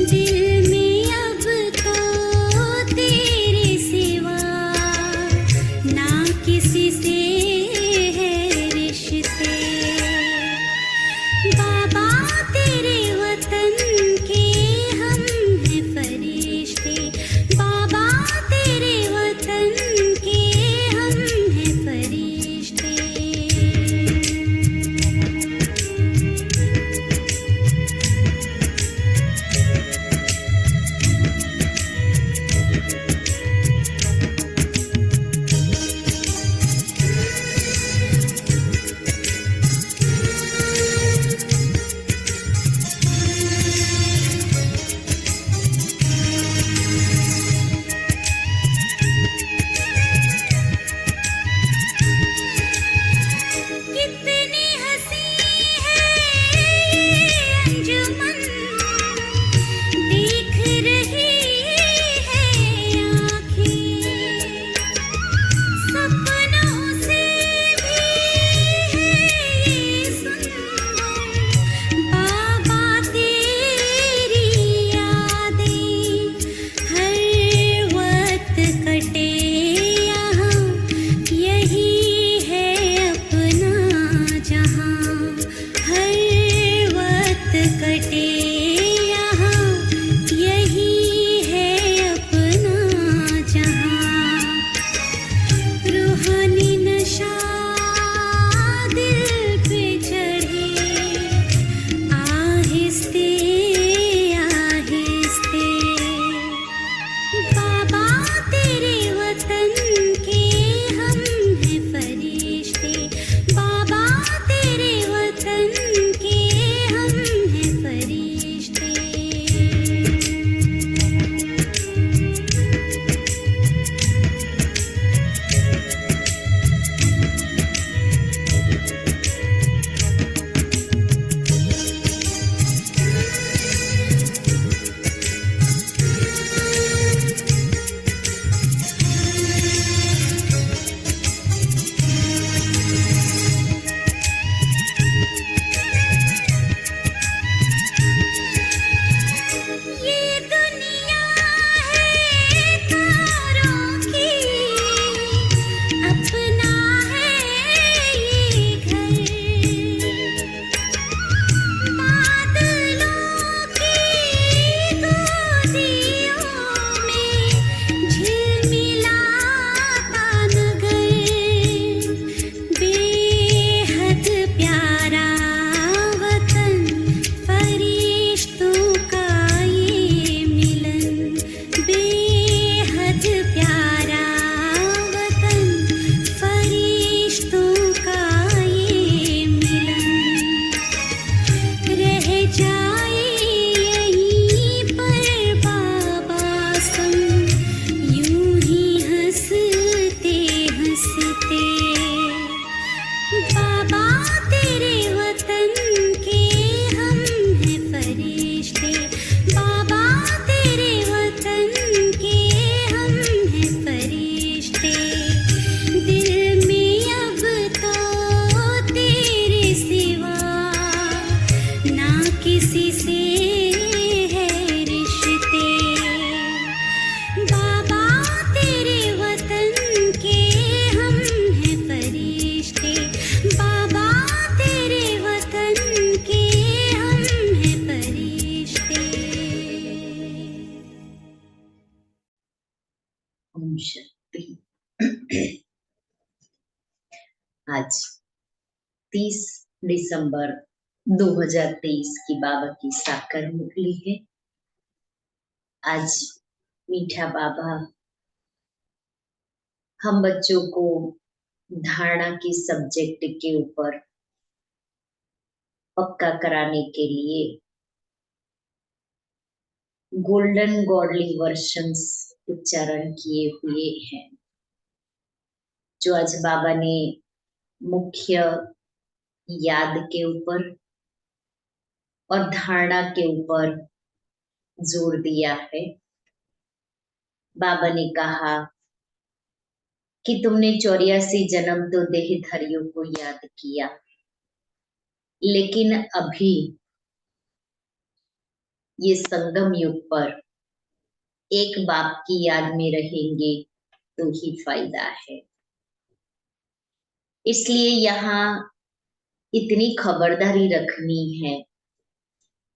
दिल में अब तो तेरे सिवा ना किसी से है रिश्ते। बाबा तेरे वतन के हम हैं फरिश्ते। बाबा तेरे वतन के हम हैं फरिश्ते। कितनी हंसी है ये अंजुमन, देख रही है आँखें। सपनों से भी है ये सुंदर, बाबा तेरी यादें। हर वक्त कटे यहाँ, यही है अपना जहाँ। हर वक्त कटे यहाँ, यही है अपना जहाँ। रूहानी नशा दिल पे चढ़े, आहिस्ते आहिस्ते। बाबा तेरे वतन के हम हैं फरिश्ते। बाबा तेरे वतन के हम हैं फरिश्ते। ये दुनिया है तारों की, अपना है ये घर। बादलों की गोदियों में झिलमिलाता नगर। बेहद प्यारा वतन, फरिश्तों का ये मिलन। बेहद प्यारा वतन, फरिश्तों का ये मिलन। रह जाए यहीं पर बाबा संग, यूं ही हंसते हंसते। बाबा तेरे वतन के हम हैं फरिश्ते। बाबा तेरे वतन के हम हैं फरिश्ते। दिल में अब तो तेरे सिवा ना किसी से है रिश्ते। बाबा तेरे वतन के हम हैं फरिश्ते। बाबा तेरे वतन के हम हैं फरिश्ते। ओम शक्ति। आज 30 दिसंबर 2023 की बाबा की साकार मुरली है। आज मीठा बाबा हम बच्चों को धारणा की सब्जेक्ट के ऊपर पक्का कराने के लिए गोल्डन गॉडली वर्शंस उच्चारण किए हुए हैं, जो आज बाबा ने मुख्य याद के ऊपर और धारणा के ऊपर जोर दिया है। बाबा ने कहा कि तुमने 84 जन्म तो देहधारियों को याद किया, लेकिन अभी ये संगम युग पर एक बाप की याद में रहेंगे तो ही फायदा है। इसलिए यहाँ इतनी खबरदारी रखनी है,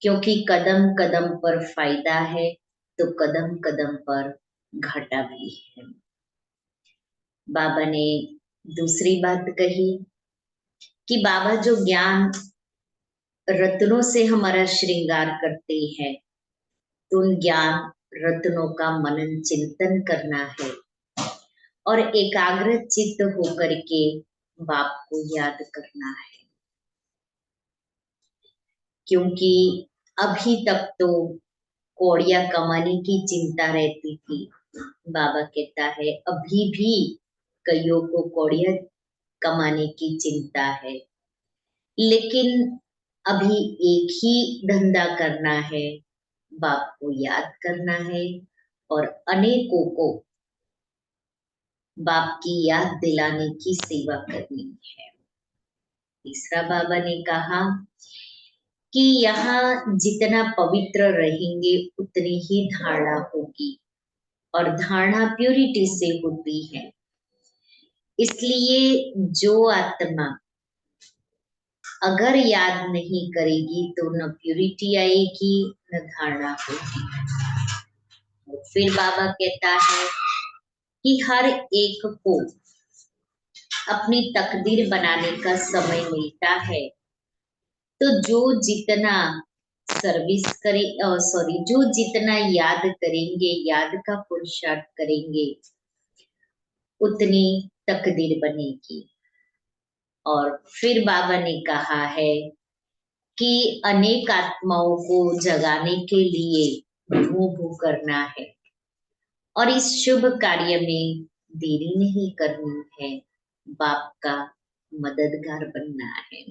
क्योंकि कदम कदम पर फायदा है तो कदम कदम पर घाटा भी है। बाबा ने दूसरी बात कही कि बाबा जो ज्ञान रत्नों से हमारा श्रृंगार करते हैं, तो उन ज्ञान रत्नों का मनन चिंतन करना है और एकाग्र चित्त होकर के बाप को याद करना है। क्योंकि अभी तक तो कौड़ियां कमाने की चिंता रहती थी। बाबा कहता है अभी भी कईयों को कौड़ियां कमाने की चिंता है, लेकिन अभी एक ही धंधा करना है, बाप को याद करना है और अनेकों को बाप की याद दिलाने की सेवा करनी है। तीसरा बाबा ने कहा कि यहाँ जितना पवित्र रहेंगे उतनी ही धारणा होगी, और धारणा प्योरिटी से होती है। इसलिए जो आत्मा अगर याद नहीं करेगी तो न प्योरिटी आएगी न धारणा होगी। फिर बाबा कहता है कि हर एक को अपनी तकदीर बनाने का समय मिलता है, तो जो जितना सर्विस करे, जो जितना याद करेंगे, याद का पुरुषार्थ करेंगे, उतनी तकदीर बनेगी। और फिर बाबा ने कहा है कि अनेक आत्माओं को जगाने के लिए भू भू करना है और इस शुभ कार्य में देरी नहीं करनी है, बाप का मददगार बनना है।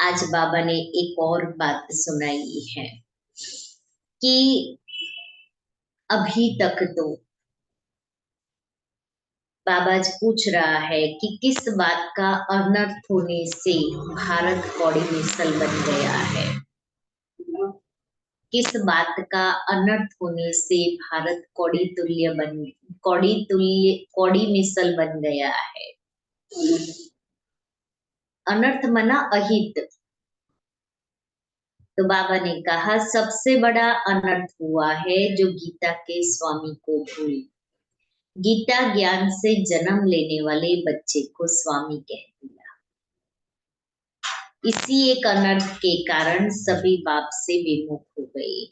आज बाबा ने एक और बात सुनाई है कि अभी तक तो बाबा जी पूछ रहा है कि किस बात का अनर्थ होने से भारत कौड़ी मिसल बन गया है, किस बात का अनर्थ होने से भारत कौड़ी मिसल बन गया है। अनर्थ मना अहित। तो बाबा ने कहा सबसे बड़ा अनर्थ हुआ है जो गीता के स्वामी को भूल, गीता ज्ञान से जन्म लेने वाले बच्चे को स्वामी कह दिया। इसी एक अनर्थ के कारण सभी बाप से विमुख हो गए।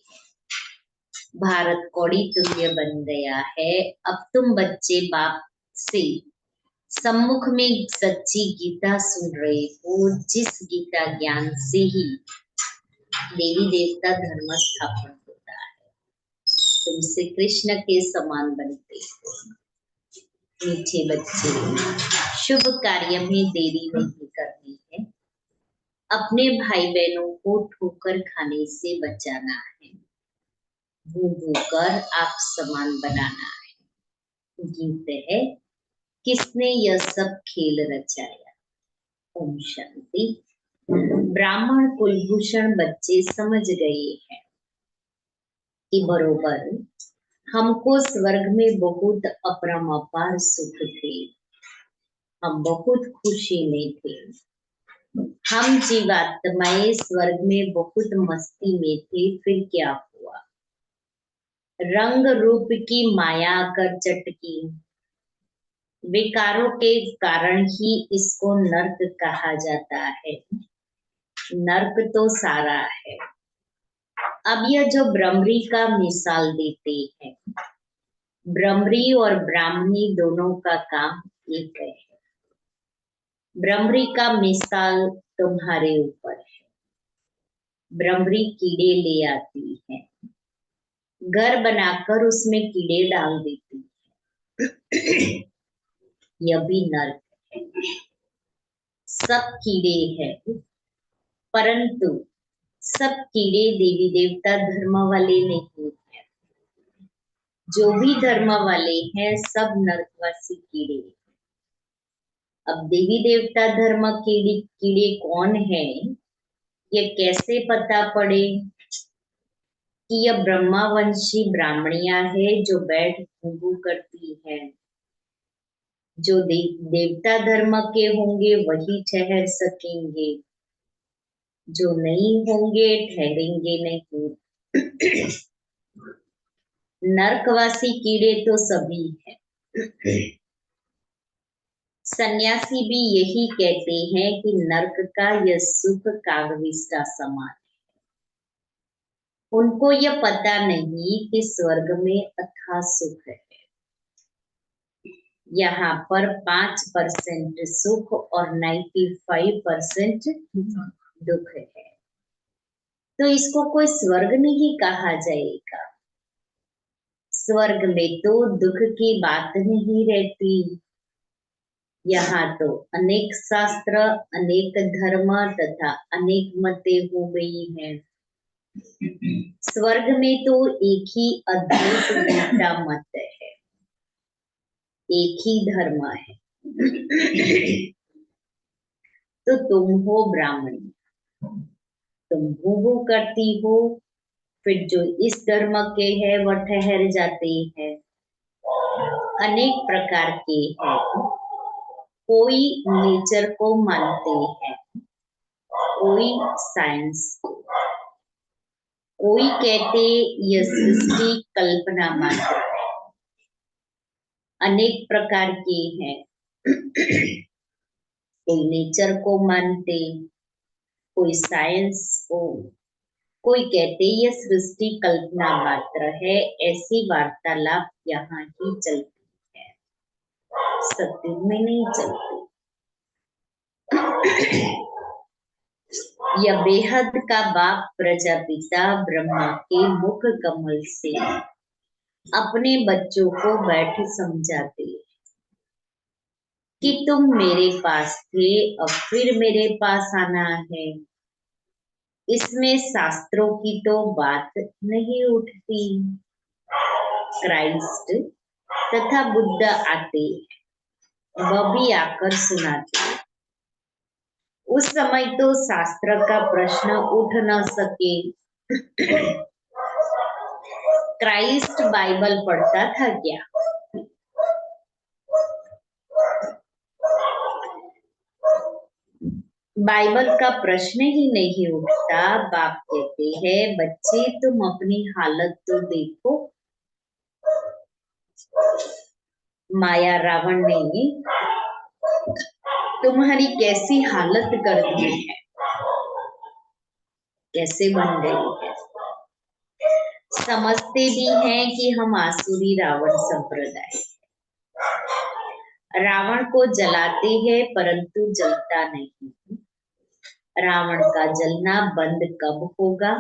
भारत कौड़ी तुल्य बन गया है। अब तुम बच्चे बाप से सम्मुख में सच्ची गीता सुन रहे हो, जिस गीता ज्ञान से ही देवी देवता धर्म स्थापन होता है। तुम श्री कृष्ण के समान बनते हो। मीठे बच्चे, शुभ कार्य में देरी नहीं करनी है। अपने भाई बहनों को ठोकर खाने से बचाना है, भू भू कर आप समान बनाना है। गीत है किसने यह सब खेल रचाया। ओम शांति। ब्राह्मण कुलभूषण बच्चे समझ गए हैं कि बरोबर हमको स्वर्ग में बहुत अपरंपार सुख थे, हम बहुत खुशी में थे। हम जीवात्माएं स्वर्ग में बहुत मस्ती में थे, फिर क्या हुआ? रंग रूप की माया कर चटकी, विकारों के कारण ही इसको नर्क कहा जाता है। नर्क तो सारा है। अब यह जो ब्रह्मरी का मिसाल देते हैं, ब्रह्मरी और ब्राह्मणी दोनों का काम एक है। ब्रह्मरी का मिसाल तुम्हारे ऊपर है। ब्रह्मरी कीड़े ले आती है, घर बनाकर उसमें कीड़े डाल देती है। यह भी नर्क है। सब कीड़े हैं, परंतु सब कीड़े देवी देवता धर्म वाले नहीं हैं। जो भी धर्म वाले हैं सब नरकवासी कीड़े हैं। अब देवी देवता धर्म कीड़े कीड़े कौन है, ये कैसे पता पड़े कि यह ब्रह्मावंशी ब्राह्मणियां है जो बैठ घूंघू करती है। जो देवता धर्म के होंगे वही ठहर सकेंगे, जो नहीं होंगे ठहरेंगे नहीं। नरकवासी कीड़े तो सभी हैं। सन्यासी भी यही कहते हैं कि नरक का यह सुख कागविष्टा समान है। उनको यह पता नहीं कि स्वर्ग में अथाह सुख है। यहाँ पर 5% सुख और 95% दुख है। तो इसको कोई स्वर्ग नहीं कहा जाएगा। स्वर्ग में तो दुख की बात नहीं रहती। यहाँ तो अनेक शास्त्र, अनेक धर्म तथा अनेक मतें हो गई हैं। स्वर्ग में तो एक ही अद्भुत गीता मत है, एक ही धर्म है। तो तुम हो ब्राह्मणी, तुम भू करती हो, फिर जो इस धर्म के है वह ठहर जाते हैं। अनेक प्रकार के हैं। कोई नेचर को मानते हैं, कोई साइंस को, कोई कहते यह सृष्टि कल्पना मात्र है। अनेक प्रकार के हैं। कोई नेचर को मानते, कोई साइंस को, कोई कहते यह सृष्टि कल्पना मात्र है। ऐसी वार्तालाप यहाँ ही चलती है, सत्युग में नहीं चलती। यह बेहद का बाप प्रजापिता ब्रह्मा के मुख कमल से अपने बच्चों को बैठ समझाते कि तुम मेरे पास थे, अब फिर मेरे पास आना है। इसमें शास्त्रों की तो बात नहीं उठती। क्राइस्ट तथा बुद्ध आते, वह भी आकर सुनाते। उस समय तो शास्त्र का प्रश्न उठ न सके। क्राइस्ट बाइबल पढ़ता था क्या? बाइबल का प्रश्न ही नहीं उठता। बाप कहते हैं बच्चे तुम अपनी हालत तो देखो। माया रावण ने तुम्हारी कैसी हालत कर दी है, कैसे बन गई है। समझते भी हैं कि हम आसुरी रावण संप्रदाय। रावण को जलाते हैं परंतु जलता नहीं। रावण का जलना बंद कब होगा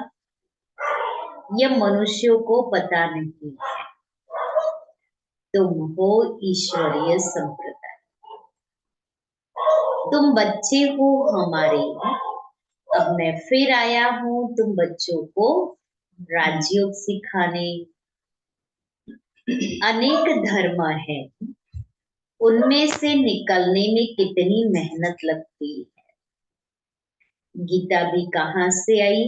यह मनुष्यों को पता नहीं है। तुम हो ईश्वरीय संप्रदाय, तुम बच्चे हो हमारे। अब मैं फिर आया हूँ तुम बच्चों को राजयोग सिखाने। अनेक धर्म है, उनमें से निकलने में कितनी मेहनत लगती है। गीता भी कहाँ से आई?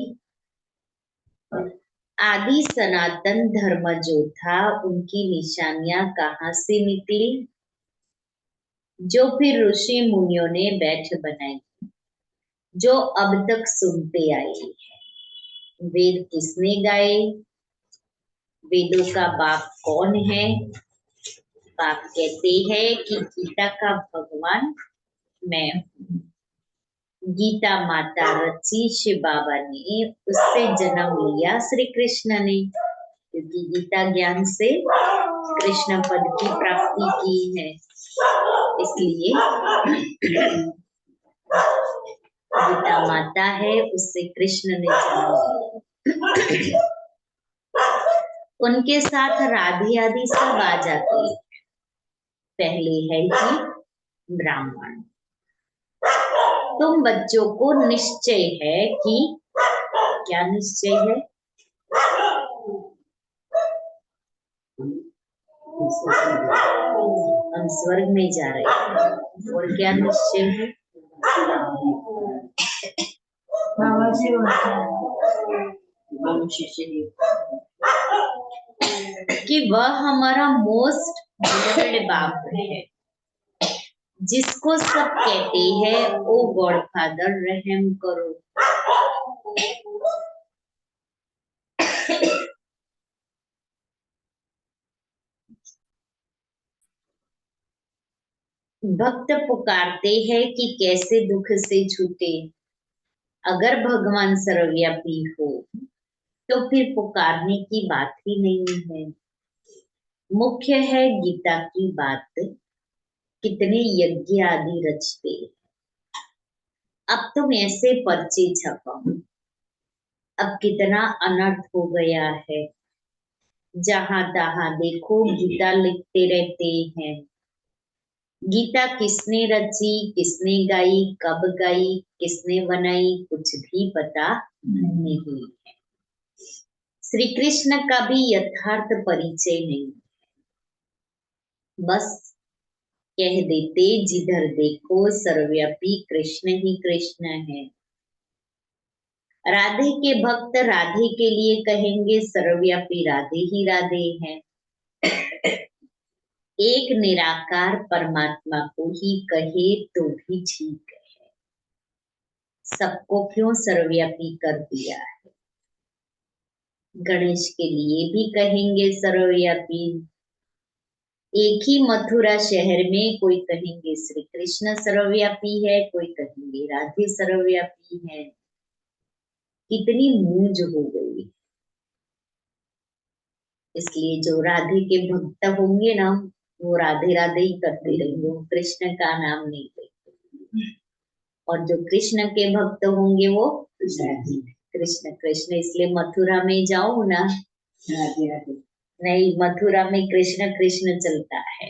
आदि सनातन धर्म जो था उनकी निशानियां कहाँ से निकली, जो फिर ऋषि मुनियों ने बैठ बनाई, जो अब तक सुनते आए हैं। वेद किसने गाए? वेदों का बाप कौन है? बाप कहते हैं कि गीता का भगवान मैं हूँ। गीता माता रची शिव बाबा ने, उससे जन्म लिया श्री कृष्ण ने, क्योंकि गीता ज्ञान से कृष्ण पद की प्राप्ति की है। इसलिए गीता माता है, उससे कृष्ण ने जन्म लिया। उनके साथ राधे आदि सब आ जाते हैं। पहले है कि ब्राह्मण। तुम बच्चों को निश्चय है कि क्या निश्चय है? हम स्वर्ग में जा रहे हैं। और क्या निश्चय है? कि वह हमारा मोस्ट बिलोवेड बाप है, जिसको सब कहते हैं ओ गॉड फादर रहम करो। भक्त पुकारते हैं कि कैसे दुख से छूटे। अगर भगवान सर्वव्यापी हो तो फिर पुकारने की बात ही नहीं है। मुख्य है गीता की बात, कितने यज्ञ आदि रचते। अब तुम ऐसे पर्चे छपाओ। अब कितना अनर्थ हो गया है, जहां तहां देखो गीता लिखते रहते हैं। गीता किसने रची, किसने गाई, कब गाई, किसने बनाई, कुछ भी पता नहीं है। श्री कृष्ण का भी यथार्थ परिचय नहीं। बस कह देते जिधर देखो सर्वव्यापी कृष्ण ही कृष्ण है। राधे के भक्त राधे के लिए कहेंगे सर्वव्यापी राधे ही राधे हैं। एक निराकार परमात्मा को ही कहे तो भी ठीक है। सबको क्यों सर्वव्यापी कर दिया है? गणेश के लिए भी कहेंगे सर्वव्यापी। एक ही मथुरा शहर में कोई कहेंगे श्री कृष्ण सर्वव्यापी है, कोई कहेंगे राधे सर्वव्यापी है। कितनी मूंज हो गई। इसलिए जो राधे के भक्त होंगे ना, वो राधे राधे ही करते रहेंगे, वो कृष्ण का नाम नहीं लेते। और जो कृष्ण के भक्त होंगे वो कृष्ण कृष्ण। इसलिए मथुरा में जाओ ना, नहीं, मथुरा में कृष्ण कृष्ण चलता है,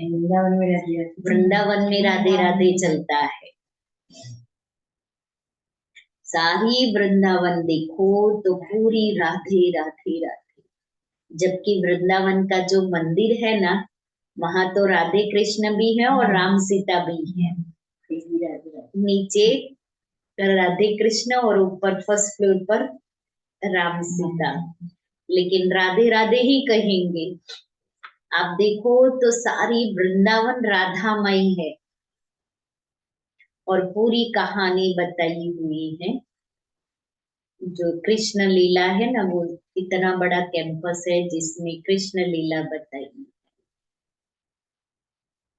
वृंदावन में राधे राधे चलता है। सारी वृंदावन देखो तो पूरी राधे राधे राधे। जबकि वृंदावन का जो मंदिर है ना, वहां तो राधे कृष्ण भी है और राम सीता भी है। नीचे राधे कृष्ण और ऊपर फर्स्ट फ्लोर पर राम सीता, लेकिन राधे राधे ही कहेंगे। आप देखो तो सारी वृंदावन राधामय है और पूरी कहानी बताई हुई है। जो कृष्ण लीला है ना, वो इतना बड़ा कैंपस है जिसमें कृष्ण लीला बताई,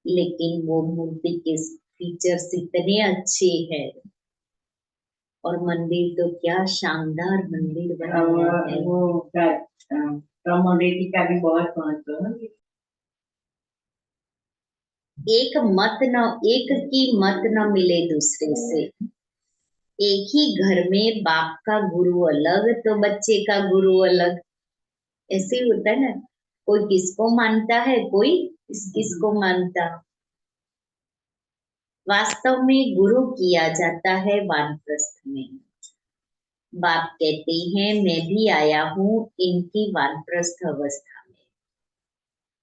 लेकिन वो मूर्ति के फीचर्स इतने अच्छे हैं और मंदिर तो क्या शानदार मंदिर बनाया है। वो कमोडिटी का भी बहुत महत्व है। एक की मत न मिले दूसरे से। एक ही घर में बाप का गुरु अलग तो बच्चे का गुरु अलग। ऐसे ही होता है ना, कोई किसको मानता है, कोई किसको मानता। वास्तव में गुरु किया जाता है वानप्रस्थ में। बाप कहते हैं मैं भी आया हूँ इनकी वानप्रस्थ अवस्था में।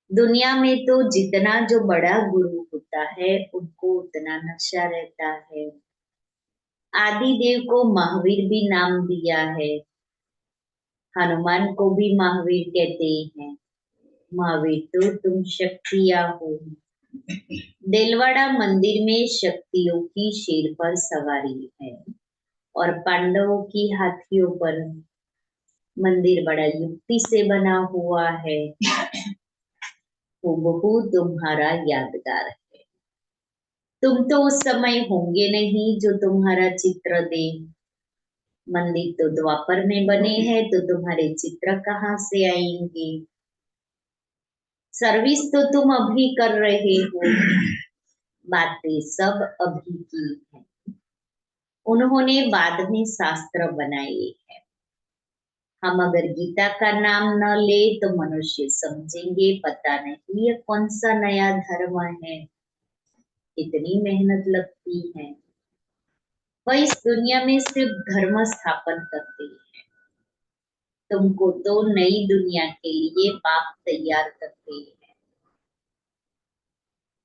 दुनिया में तो जितना जो बड़ा गुरु होता है उनको उतना नशा रहता है। आदि देव को महावीर भी नाम दिया है, हनुमान को भी महावीर कहते हैं। महावीर तो तुम शक्तियां हो। दिलवाड़ा मंदिर में शक्तियों की शेर पर सवारी है और पांडवों की हाथियों पर। मंदिर बड़ा युक्ति से बना हुआ है, हूबहू तुम्हारा यादगार है। तुम तो उस समय होंगे नहीं जो तुम्हारा चित्र दे। मंदिर तो द्वापर में बने हैं तो तुम्हारे चित्र कहाँ से आएंगे? सर्विस तो तुम अभी कर रहे हो, बातें सब अभी की है। उन्होंने बाद में शास्त्र बनाए हैं। हम अगर गीता का नाम न ले तो मनुष्य समझेंगे पता नहीं ये कौन सा नया धर्म है। इतनी मेहनत लगती है। वह इस दुनिया में सिर्फ धर्म स्थापन करते हैं। तुमको तो नई दुनिया के लिए बाप तैयार करते हैं।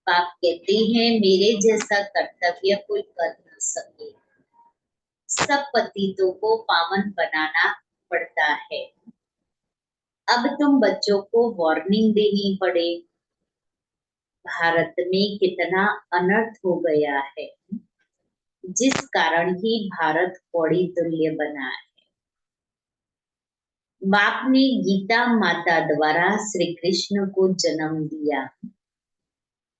बाप कहते हैं मेरे जैसा कर्तव्य कोई कर न सके, सब पतितों को पावन बनाना पड़ता है। अब तुम बच्चों को वार्निंग देनी पड़े। भारत में कितना अनर्थ हो गया है, जिस कारण ही भारत कौड़ी तुल्य बना है। बाप ने गीता माता द्वारा श्री कृष्ण को जन्म दिया।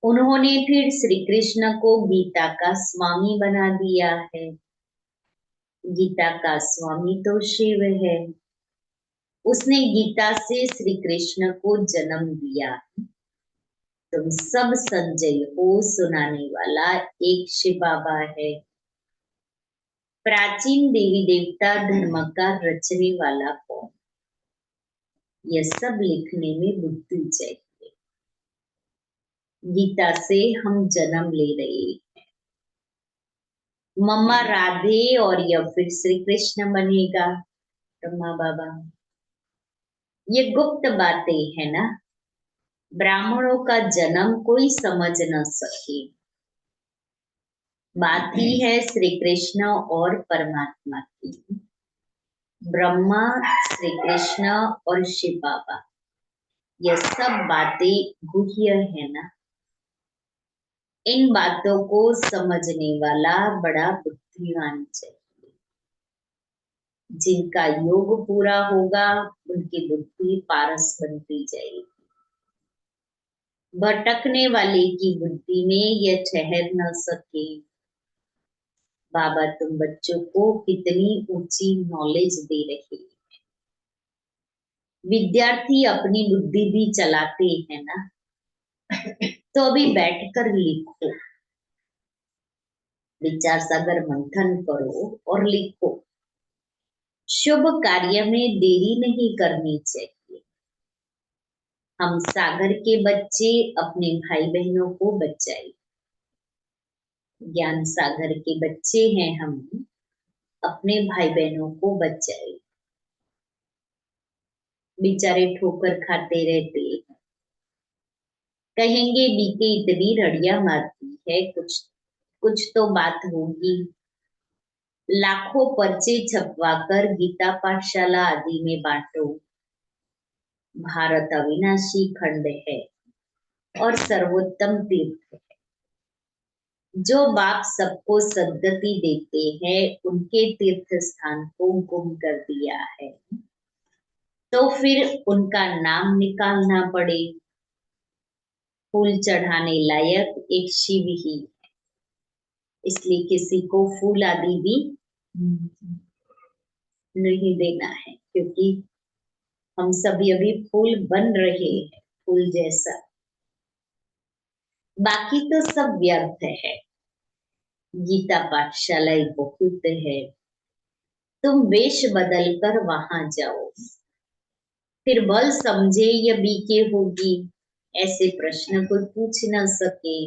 उन्होंने फिर श्री कृष्ण को गीता का स्वामी बना दिया है। गीता का स्वामी तो शिव है। उसने गीता से श्री कृष्ण को जन्म दिया। तुम सब संजय हो सुनाने वाला एक शिव बाबा है। प्राचीन देवी देवता धर्म का रचने वाला कौन? यह सब लिखने में बुद्धि चाहिए। गीता से हम जन्म ले रहे हैं। मम्मा राधे और या फिर श्री कृष्ण बनेगा ब्रह्मा बाबा। ये गुप्त बातें है ना। ब्राह्मणों का जन्म कोई समझ न सके। बात ही है श्री कृष्ण और परमात्मा की। ब्रह्मा, श्री कृष्ण और शिव बाबा, यह सब बातें गुह्य है ना। इन बातों को समझने वाला बड़ा बुद्धिमान चाहिए। जिनका योग पूरा होगा उनकी बुद्धि पारस बनती जाएगी। भटकने वाले की बुद्धि में यह ठहर न सके। बाबा तुम बच्चों को कितनी ऊंची नॉलेज दे रहे हैं। विद्यार्थी अपनी बुद्धि भी चलाते हैं ना। तो अभी बैठकर लिखो, विचार सागर मंथन करो और लिखो। शुभ कार्य में देरी नहीं करनी चाहिए। हम सागर के बच्चे अपने भाई बहनों को बचाए। ज्ञान सागर के बच्चे हैं हम, अपने भाई बहनों को बचाए। बेचारे ठोकर खाते रहते हैं। कहेंगे बीते इतनी रड़ियां मारती है, कुछ तो बात होगी। लाखों पर्चे छपवाकर गीता पाठशाला आदि में बांटो। भारत अविनाशी खंड है और सर्वोत्तम तीर्थ है। जो बाप सबको सद्गति देते हैं उनके तीर्थ स्थान को गुम कर दिया है, तो फिर उनका नाम निकालना पड़े। फूल चढ़ाने लायक एक शिव ही है, इसलिए किसी को फूल आदि भी नहीं देना है, क्योंकि हम सभी अभी फूल बन रहे हैं, फूल जैसा। बाकी तो सब व्यर्थ है। गीता पाठशाला बहुत है। तुम वेश बदल कर वहां जाओ, फिर बल समझे या बीके होगी, ऐसे प्रश्न कोई पूछ न सके।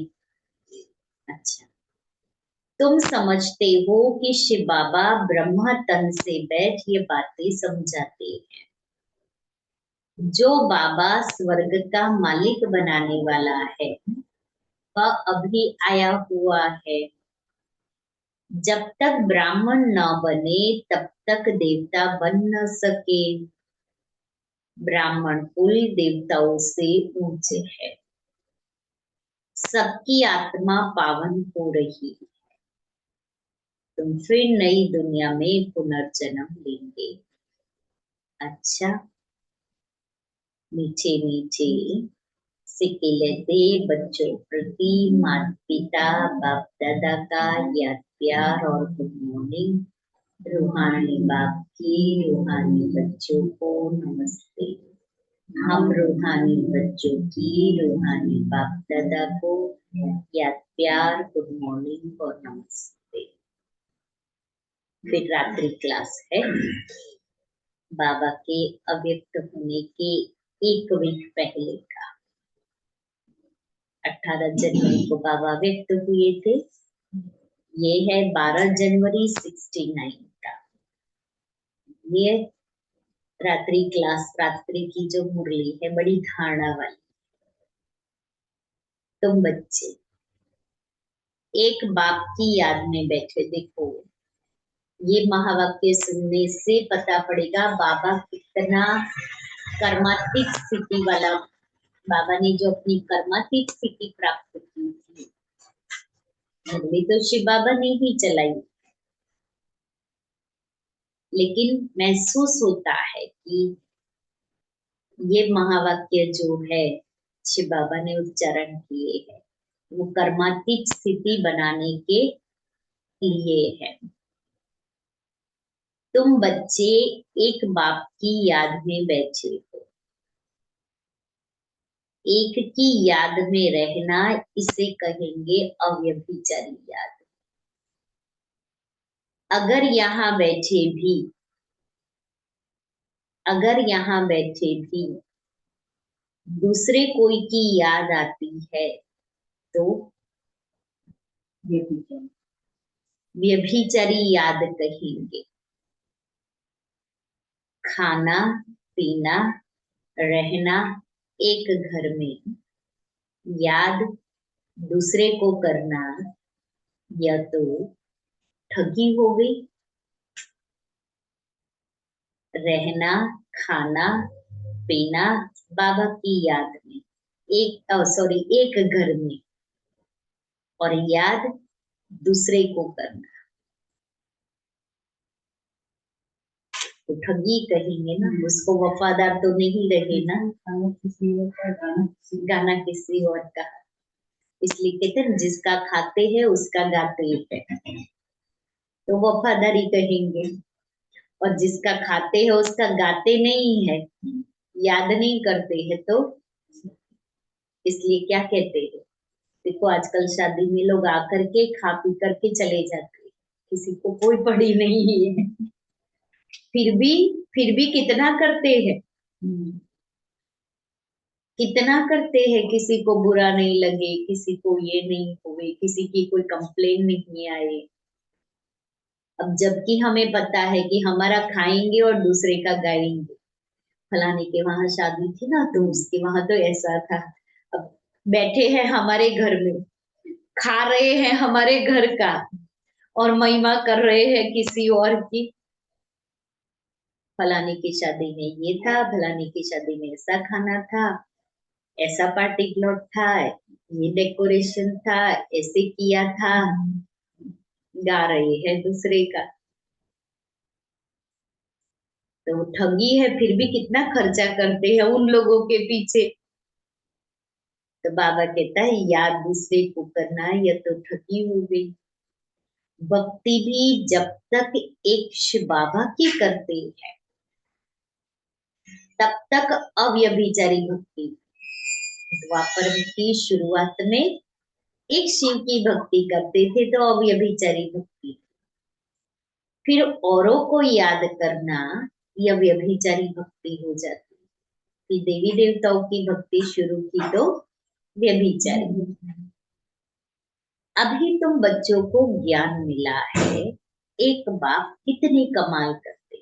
अच्छा, तुम समझते हो कि शिव बाबा ब्रह्मा तन से बैठ ये बातें समझाते हैं। जो बाबा स्वर्ग का मालिक बनाने वाला है वह अभी आया हुआ है। जब तक ब्राह्मण न बने तब तक देवता बन न सके। ब्राह्मण कुल देवताओं से ऊंचे है। सबकी आत्मा पावन हो रही है। तुम फिर नई दुनिया में पुनर्जन्म लेंगे। अच्छा, मीठे मीठे सिक्के लेते बच्चों प्रति माता पिता बाप दादा का याद प्यार और गुड मॉर्निंग। रूहानी बाप की रूहानी बच्चों को नमस्ते। हम रूहानी बच्चों की रूहानी बाप दादा को याद प्यार गुड मॉर्निंग और नमस्ते। फिर रात्रि क्लास है। बाबा के अव्यक्त होने के एक वीक पहले का 18 जनवरी को बाबा व्यक्त हुए थे। ये है 12 जनवरी 69 का। ये रात्रि की जो मुरली है बड़ी धारणा वाली। तुम बच्चे एक बाप की याद में बैठे, देखो ये महावाक्य सुनने से पता पड़ेगा बाबा कितना कर्मातीत स्थिति वाला, बाबा ने जो अपनी कर्मातीत स्थिति प्राप्त की थी, मुरली तो शिव बाबा ने ही चलाई, लेकिन महसूस होता है कि ये महावाक्य जो है शिव बाबा ने उच्चारण किए हैं वो कर्मातीत स्थिति बनाने के लिए है। तुम बच्चे एक बाप की याद में बैठे हो, एक की याद में रहना इसे कहेंगे अव्यभिचारी याद। अगर यहाँ बैठे भी दूसरे कोई की याद आती है तो व्यभिचारी याद कहेंगे। खाना पीना रहना एक घर में, याद दूसरे को करना, या तो ठगी हो गई। रहना खाना पीना बाबा की याद में, एक घर में, और याद दूसरे को करना तो ठगी कहेंगे ना, उसको वफादार तो नहीं रहे ना, गाना किसी और का। इसलिए कहते हैं जिसका खाते हैं उसका गाते हैं, तो वफादारी कहेंगे, और जिसका खाते हैं उसका गाते नहीं है, याद नहीं करते हैं, तो इसलिए क्या कहते हैं, देखो आजकल शादी में लोग आकर के खा पी करके चले जाते हैं, किसी को कोई पड़ी नहीं है, फिर भी कितना करते हैं, कितना करते हैं, किसी को बुरा नहीं लगे, किसी को ये नहीं हुए, किसी की कोई कंप्लेन नहीं आए। अब जबकि हमें पता है कि हमारा खाएंगे और दूसरे का गाएंगे। फलाने के वहां शादी थी ना तो उसके वहां तो ऐसा था, अब बैठे हैं हमारे घर में, खा रहे हैं हमारे घर का और महिमा कर रहे हैं किसी और की। फलाने की शादी में ये था, फलाने की शादी में ऐसा खाना था, ऐसा पार्टी प्लॉट था, ये डेकोरेशन था, ऐसे किया था, गा रहे हैं दूसरे का, तो ठगी है। फिर भी कितना खर्चा करते हैं उन लोगों के पीछे। तो बाबा कहता है याद दूसरे को करना या तो ठगी हो गई। भक्ति भी जब तक एक शिव बाबा की करते हैं तब तक अव्यभिचारी भक्ति। द्वापर की शुरुआत में एक शिव की भक्ति करते थे तो अव्यभिचारी भक्ति, फिर औरों को याद करना यह व्यभिचारी भक्ति हो जाती। फिर देवी देवताओं की भक्ति शुरू की तो व्यभिचारी। अभी तुम बच्चों को ज्ञान मिला है, एक बाप कितनी कमाल करते,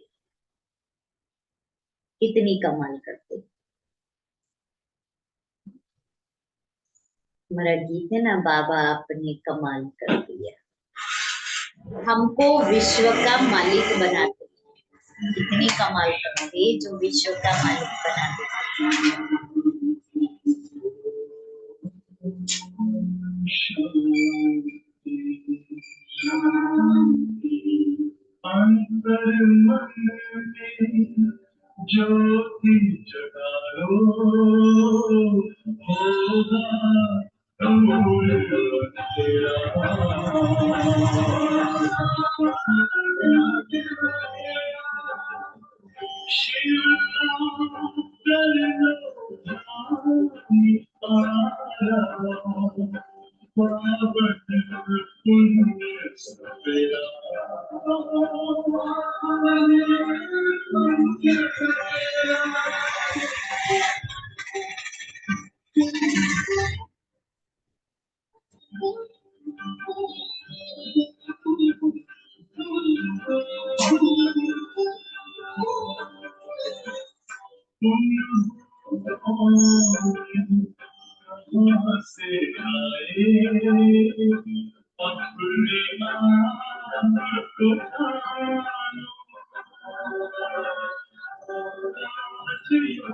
कितनी कमाल करते। हमारा गीत है ना, बाबा आपने कमाल कर दिया, हमको विश्व का मालिक बनाते, कितनी कमाल करते जो विश्व का मालिक बना देते। अंतर मन में ज्योति जगा लो, होगा अमूल तेरा। शिव कर लो धानी पारा, पावन पुण्य सवेरा। से आए अपने आप को जानो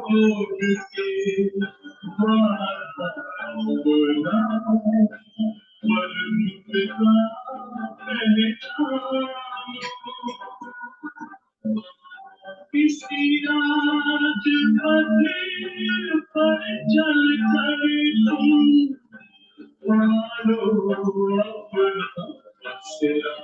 योग के बोला किसी राज पथे पर चल कर तुम मानो अपना बसेरा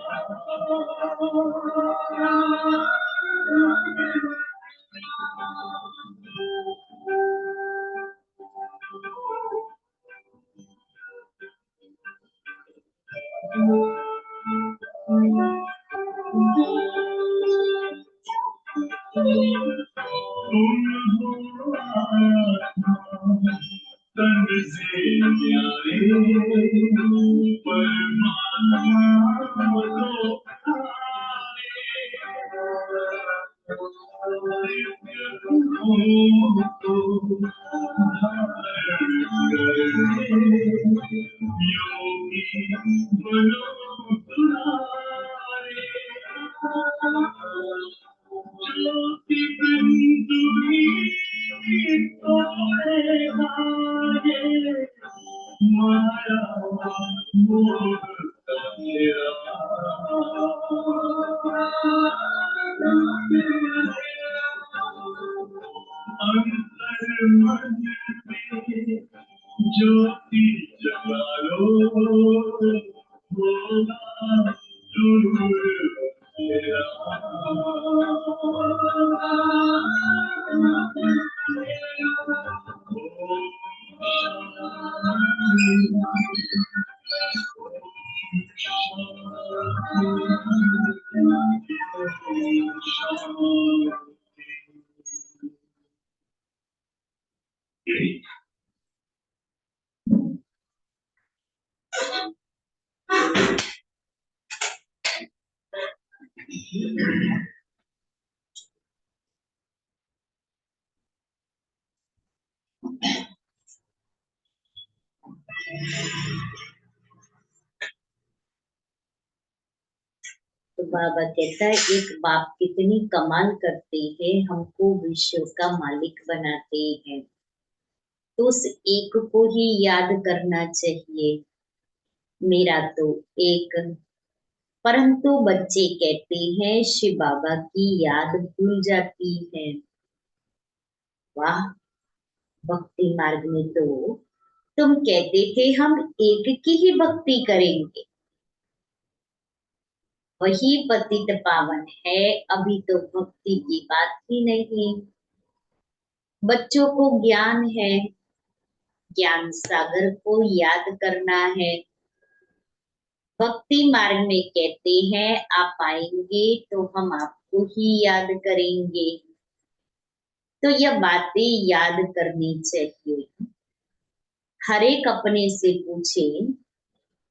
तन से न्यारे परमात्मा को योगी बनो ज्योति बिंदु तोड़े मारे माया मोह तेरा अंतर मन में ज्योति जगा लो होगा दूर तेरा तो बाबा कहता है एक बाप कितनी कमाल करते हैं, हमको विश्व का मालिक बनाते हैं, तो उस एक को ही याद करना चाहिए। मेरा तो एक, परंतु बच्चे कहते हैं शिव बाबा की याद भूल जाती है। वाह, भक्ति मार्ग में तो तुम कहते थे हम एक की ही भक्ति करेंगे, वही पतित पावन है। अभी तो भक्ति की बात ही नहीं। बच्चों को ज्ञान है, ज्ञान सागर को याद करना है। भक्ति मार्ग में कहते हैं आप आएंगे तो हम आपको ही याद करेंगे। तो यह बातें याद करनी चाहिए। हर एक अपने से पूछे,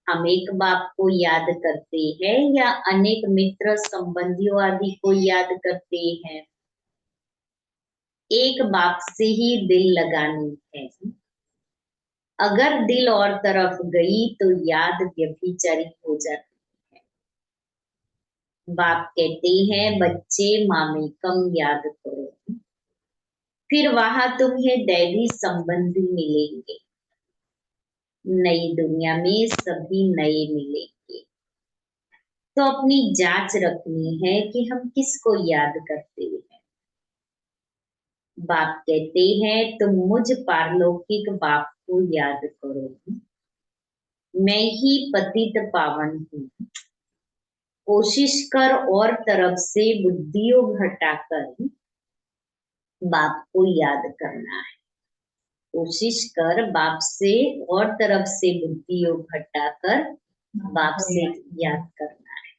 हम एक बाप को याद करते हैं या अनेक मित्र संबंधियों आदि को याद करते हैं? एक बाप से ही दिल लगानी है। अगर दिल और तरफ गई तो याद व्यभिचारी हो जाती है। बाप कहते हैं बच्चे मामेकम याद करो, फिर वहां तुम्हें दैवी संबंधी मिलेंगे। नई दुनिया में सभी नए मिलेंगे। तो अपनी जांच रखनी है कि हम किसको याद करते हैं। बाप कहते हैं तुम मुझ पारलौकिक बाप को याद करो, मैं ही पतित पावन हूँ। कोशिश कर और तरफ से बुद्धियों घटाकर बाप को याद करना है। कोशिश कर बाप से और तरफ से बुद्धियों घटाकर बाप से याद करना है।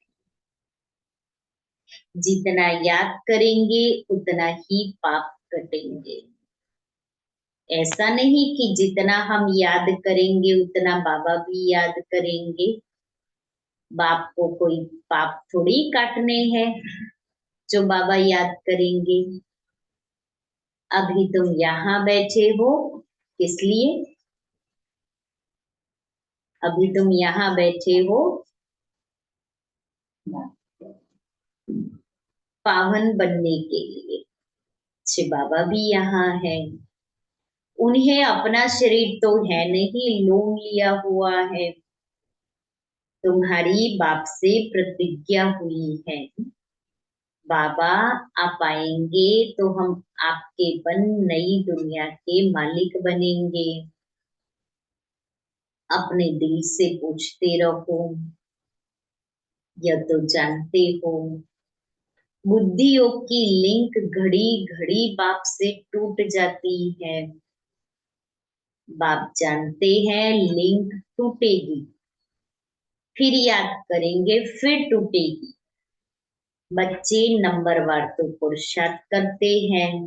जितना याद करेंगे उतना ही पाप कटेंगे। ऐसा नहीं कि जितना हम याद करेंगे उतना बाबा भी याद करेंगे। बाप को कोई पाप थोड़ी काटने हैं जो बाबा याद करेंगे। अभी तुम यहाँ बैठे हो किस लिए? अभी तुम यहाँ बैठे हो पावन बनने के लिए। शिव बाबा भी यहाँ है। उन्हें अपना शरीर तो है नहीं, लोन लिया हुआ है। तुम्हारी बाप से प्रतिज्ञा हुई है, बाबा आप आएंगे तो हम आपके बन नई दुनिया के मालिक बनेंगे। अपने दिल से पूछते रहो, यह तो जानते हो बुद्धियों की लिंक घड़ी घड़ी बाप से टूट जाती है। बाप जानते हैं लिंक टूटेगी, फिर याद करेंगे फिर टूटेगी। बच्चे नंबरवार तो पुरुषार्थ करते हैं,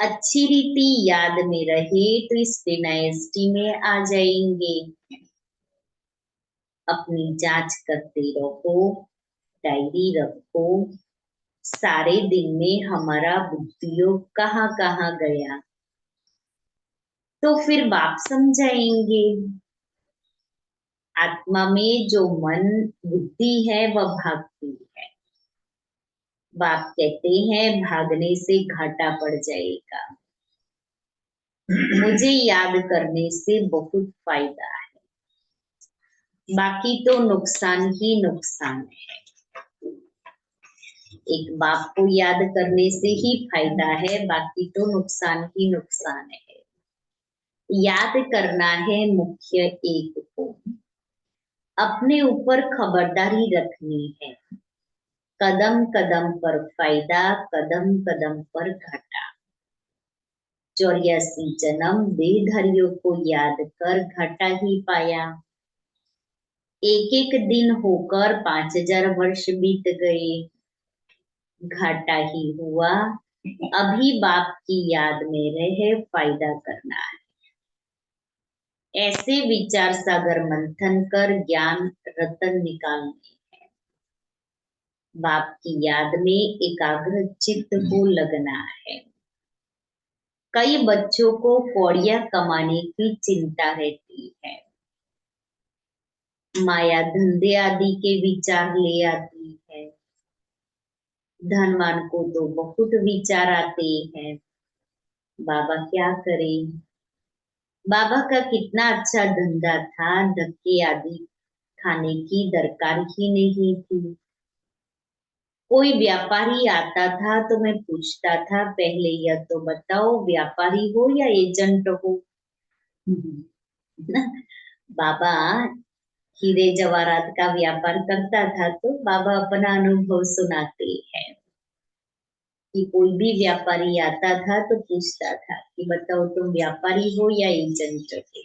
अच्छी रीति याद में रहे तो इस डिनाइस्टी में आ जाएंगे। अपनी जांच करते रहो, डायरी रखो, सारे दिन में हमारा बुद्धियोग कहाँ कहाँ गया, तो फिर बाप समझाएंगे। आत्मा में जो मन बुद्धि है वह भागती है। बाप कहते हैं भागने से घाटा पड़ जाएगा, मुझे याद करने से बहुत फायदा है, बाकी तो नुकसान ही नुकसान है। एक बाप को याद करने से ही फायदा है, बाकी तो नुकसान ही नुकसान है। याद करना है मुख्य एक को, अपने ऊपर खबरदारी रखनी है। कदम कदम पर फायदा, कदम कदम पर घाटा। 84 जन्म देहधारियों को याद कर घाटा ही पाया। एक एक दिन होकर 5000 वर्ष बीत गए, घाटा ही हुआ। अभी बाप की याद में रहे फायदा करना है। ऐसे विचार सागर मंथन कर ज्ञान रतन निकालने हैं। बाप की याद में एकाग्र चित्त को लगना है। कई बच्चों को कौड़ियां कमाने की चिंता रहती है, माया धंधे आदि के विचार ले आती है। धनवान को तो बहुत विचार आते हैं, बाबा क्या करें। बाबा का कितना अच्छा धंधा था, धक्के आदि खाने की दरकार ही नहीं थी। कोई व्यापारी आता था तो मैं पूछता था, पहले यह तो बताओ व्यापारी हो या एजेंट हो। बाबा हीरे जवाहरात का व्यापार करता था तो बाबा अपना अनुभव सुनाते हैं कि कोई भी व्यापारी आता था तो पूछता था कि बताओ तुम व्यापारी हो या एजेंट हो।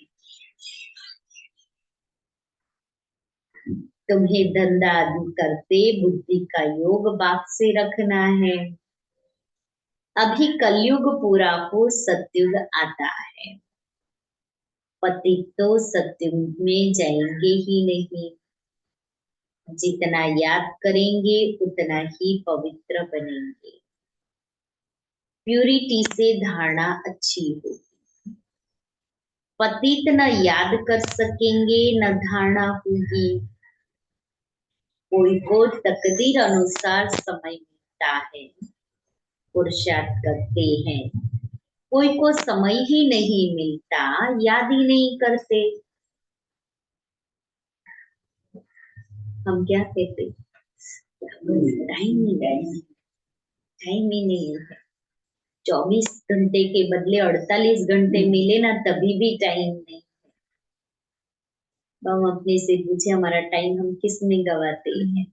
तुम्हें धंधा आदि करते बुद्धि का योग बाप से रखना है। अभी कलयुग पूरा हो सतयुग आता है, पतित तो सतयुग में जाएंगे ही नहीं। जितना याद करेंगे उतना ही पवित्र बनेंगे। प्यूरिटी से धारणा अच्छी होगी। पतित न याद कर सकेंगे न धारणा होगी। कोई को तकदीर अनुसार समय मिलता है, पुरुषार्थ करते हैं। कोई को समय ही नहीं मिलता, याद ही नहीं करते। हम क्या कहते, टाइम ही नहीं है। 24 घंटे के बदले 48 घंटे मिले ना तभी भी टाइम नहीं। हम अपने से पूछे हमारा टाइम हम किस में गवाते हैं।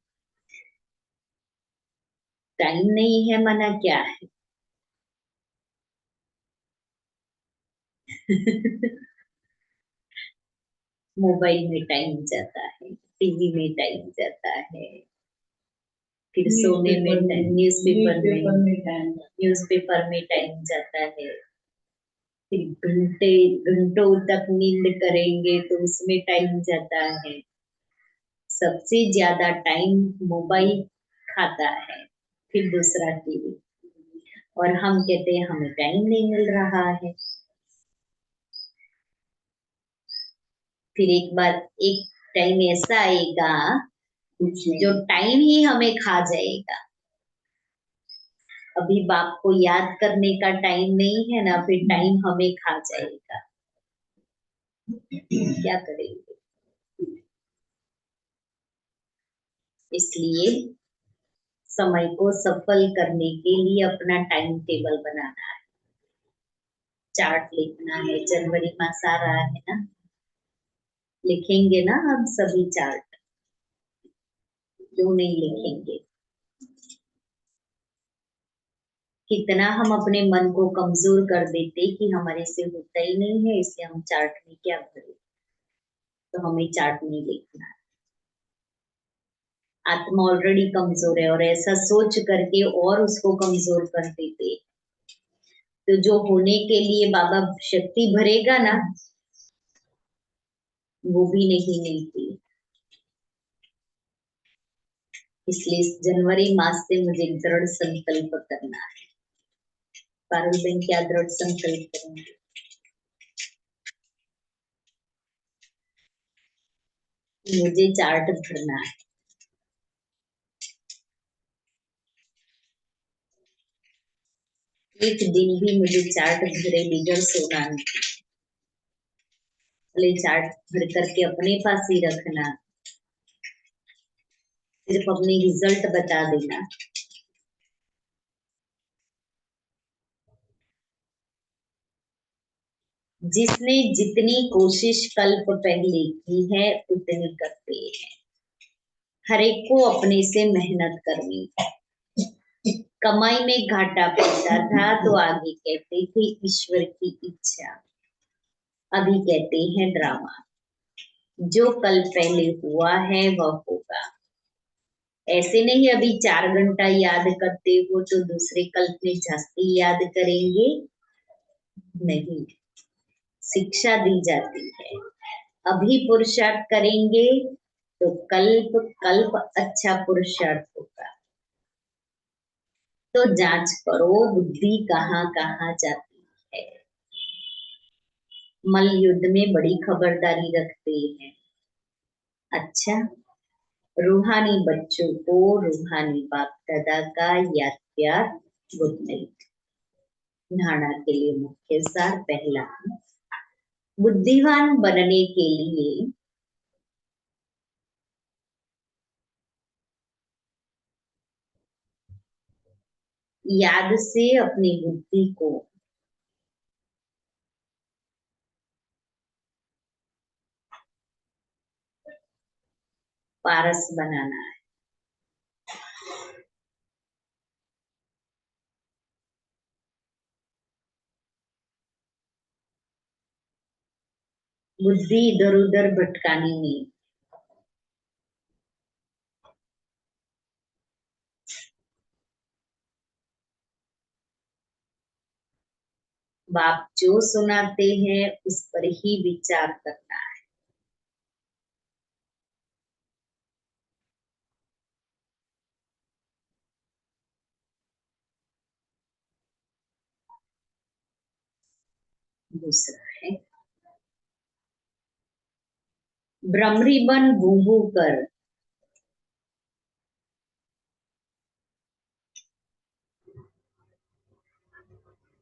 टाइम नहीं है मना क्या है। मोबाइल में टाइम जाता है, टीवी में टाइम जाता है, फिर सोने में न्यूज़पेपर में टाइम जाता है, फिर घंटे घंटों तक नींद करेंगे तो उसमें टाइम जाता है। सबसे ज्यादा टाइम मोबाइल खाता है, फिर दूसरा टीवी। और हम कहते हैं हमें टाइम नहीं मिल रहा है। फिर एक टाइम ऐसा आएगा जो टाइम ही हमें खा जाएगा। अभी बाप को याद करने का टाइम नहीं है ना, फिर टाइम हमें खा जाएगा। क्या करेंगे? इसलिए समय को सफल करने के लिए अपना टाइम टेबल बनाना है, चार्ट लिखना है। जनवरी मास आ रहा है ना, लिखेंगे ना हम सभी चार्ट, क्यों नहीं लिखेंगे? कितना हम अपने मन को कमजोर कर देते कि हमारे से होता ही नहीं है, इसलिए हम चार्ट में क्या भरे। तो हमें चार्ट नहीं लिखना है। आत्मा ऑलरेडी कमजोर है और ऐसा सोच करके और उसको कमजोर कर देते। तो जो होने के लिए बाबा शक्ति भरेगा ना, वो भी नहीं मिलती। इसलिए इस जनवरी मास से मुझे दृढ़ संकल्प करना है। पारुल बहन क्या दृढ़ संकल्प करेंगे? मुझे चार्ट भरना है। एक दिन भी मुझे चार्ट भरे बगैर सोना नहीं। ले चार्ट भर करके अपने पास ही रखना, सिर्फ अपने रिजल्ट बता देना। जिसने जितनी कोशिश कल्प पहले की है उतनी करते हैं। हर एक को अपने से मेहनत करनी है। कमाई में घाटा पड़ता था तो आगे कहते थे ईश्वर की इच्छा, अभी कहते हैं ड्रामा। जो कल पहले हुआ है वह होगा। ऐसे नहीं अभी 4 घंटा याद करते हो तो दूसरे कल्प में जास्ती याद करेंगे, नहीं। शिक्षा दी जाती है, अभी पुरुषार्थ करेंगे तो कल्प कल्प अच्छा पुरुषार्थ होगा। तो जांच करो बुद्धि कहाँ कहाँ जाती है। मल युद्ध में बड़ी खबरदारी रखते हैं। अच्छा, रूहानी बच्चों को रूहानी बाप दादा का याद प्यार, गुड नाइट। धारणा के लिए मुख्य सार पहला, बुद्धिमान बनने के लिए याद से अपनी बुद्धि को पारस बनाना है। बुद्धि इधर उधर भटकानी नहीं। बाप जो सुनाते हैं उस पर ही विचार करना है। दूसरा है भ्रमरी बन भूभू कर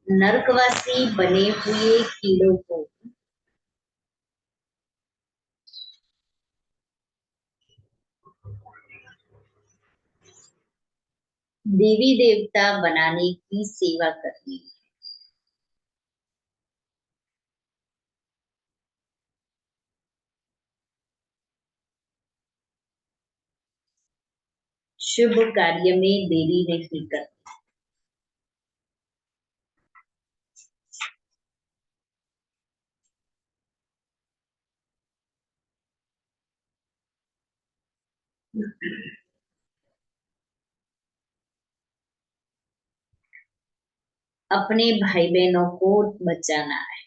नरकवासी बने हुए कीड़ों को देवी देवता बनाने की सेवा करनी। शुभ कार्य में देरी नहीं करनी। अपने भाई बहनों को बचाना है।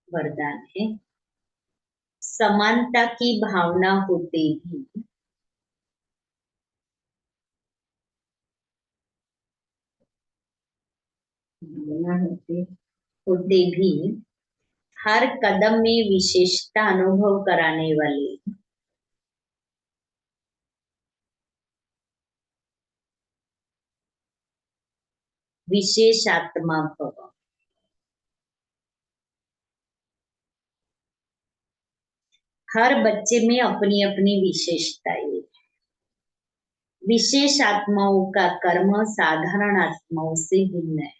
वरदान है समानता की भावना होते भी होते भी हर कदम में विशेषता अनुभव कराने वाले विशेषात्मा भव। हर बच्चे में अपनी अपनी विशेषताएं। विशेष आत्माओं का कर्म साधारण आत्माओं से भिन्न है।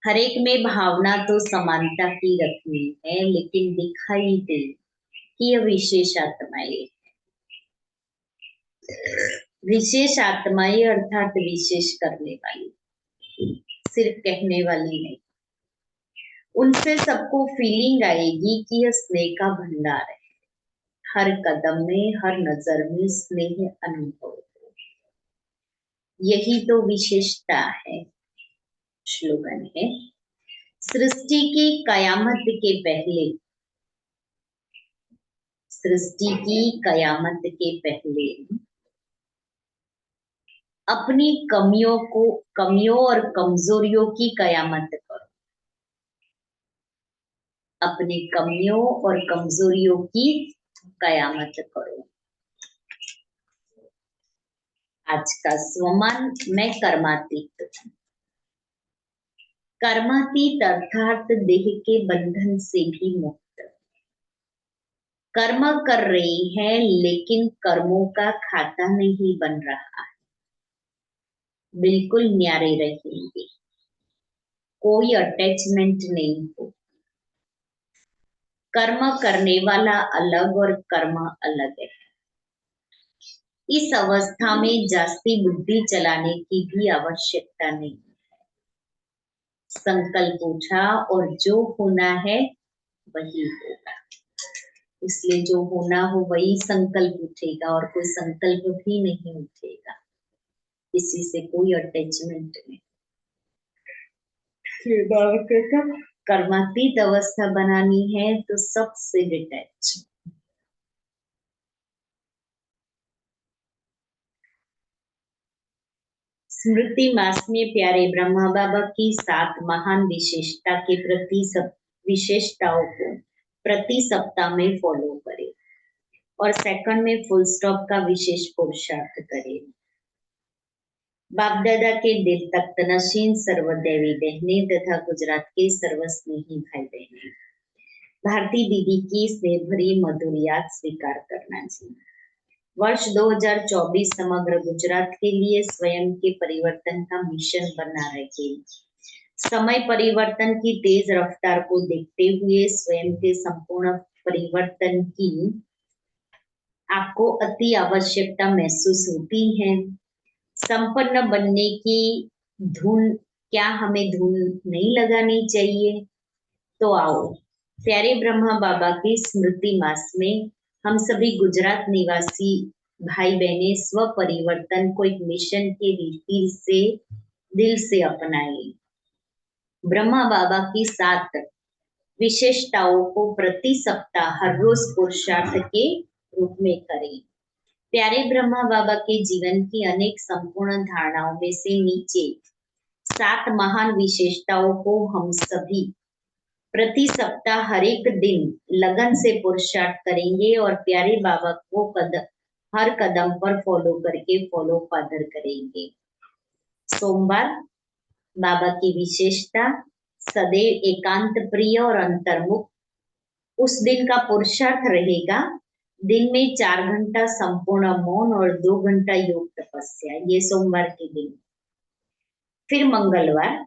हर एक में भावना तो समानता की रखनी है, लेकिन दिखाई दे कि यह विशेष आत्माएं। विशेष आत्माएं अर्थात विशेष करने वाली, सिर्फ कहने वाली नहीं। उनसे सबको फीलिंग आएगी कि यह स्नेह का भंडार है। हर कदम में, हर नजर में स्नेह अनुभव हो। यही तो विशेषता है। स्लोगन है, सृष्टि की कयामत के पहले, सृष्टि की कयामत के पहले अपनी कमियों और कमजोरियों की कयामत करो। अपनी कमियों और कमजोरियों की कयामत करो। आज का स्वमान, मैं कर्मातीत हूं। कर्मातीत अर्थात देह के बंधन से भी मुक्त। कर्म कर रही है, लेकिन कर्मों का खाता नहीं बन रहा है। बिल्कुल न्यारे रहेंगे, कोई अटैचमेंट नहीं हो। कर्म करने वाला अलग और कर्म अलग है। इस अवस्था में जास्ती बुद्धि चलाने की भी आवश्यकता नहीं है। संकल्प उठा और जो होना है वही होगा। इसलिए जो होना हो वही संकल्प उठेगा, और कोई संकल्प भी नहीं उठेगा। किसी से कोई अटैचमेंट नहीं। कर्मातीत अवस्था बनानी है तो सबसे डिटैच। स्मृति मास में प्यारे ब्रह्मा बाबा की 7 महान विशेषता के प्रति सब विशेषताओं को प्रति सप्ताह में फॉलो करें, और सेकंड में फुल स्टॉप का विशेष पुरुषार्थ करें। बाप दादा के दिल तक नशीन सर्वदेवी बहने तथा गुजरात के सर्वस्नेही भाई बहने, भारती दीदी की स्नेह भरी मधुर याद स्वीकार करना चाहिए। वर्ष 2024 समग्र गुजरात के लिए स्वयं के परिवर्तन का मिशन बना रहे। समय परिवर्तन की तेज रफ्तार को देखते हुए स्वयं के संपूर्ण परिवर्तन की आपको अति आवश्यकता महसूस होती है। संपन्न बनने की धुन, क्या हमें धुन नहीं लगानी चाहिए? तो आओ प्यारे ब्रह्मा बाबा के स्मृति मास में हम सभी गुजरात निवासी भाई बहने स्व परिवर्तन को एक मिशन के रीति से दिल से अपनाएं। ब्रह्मा बाबा की 7 विशेषताओं को प्रति सप्ताह हर रोज पुरुषार्थ के रूप में करें। प्यारे ब्रह्मा बाबा के जीवन की अनेक संपूर्ण धारणाओं में से नीचे 7 महान विशेषताओं को हम सभी प्रति सप्ताह हर एक दिन लगन से पुरुषार्थ करेंगे, और प्यारे बाबा को हर कदम पर फॉलो करके फॉलो फादर करेंगे। सोमवार, बाबा की विशेषता सदैव एकांत प्रिय और अंतर्मुख। उस दिन का पुरुषार्थ रहेगा दिन में 4 घंटा संपूर्ण मौन और 2 घंटा योग तपस्या। ये सोमवार के दिन। फिर मंगलवार,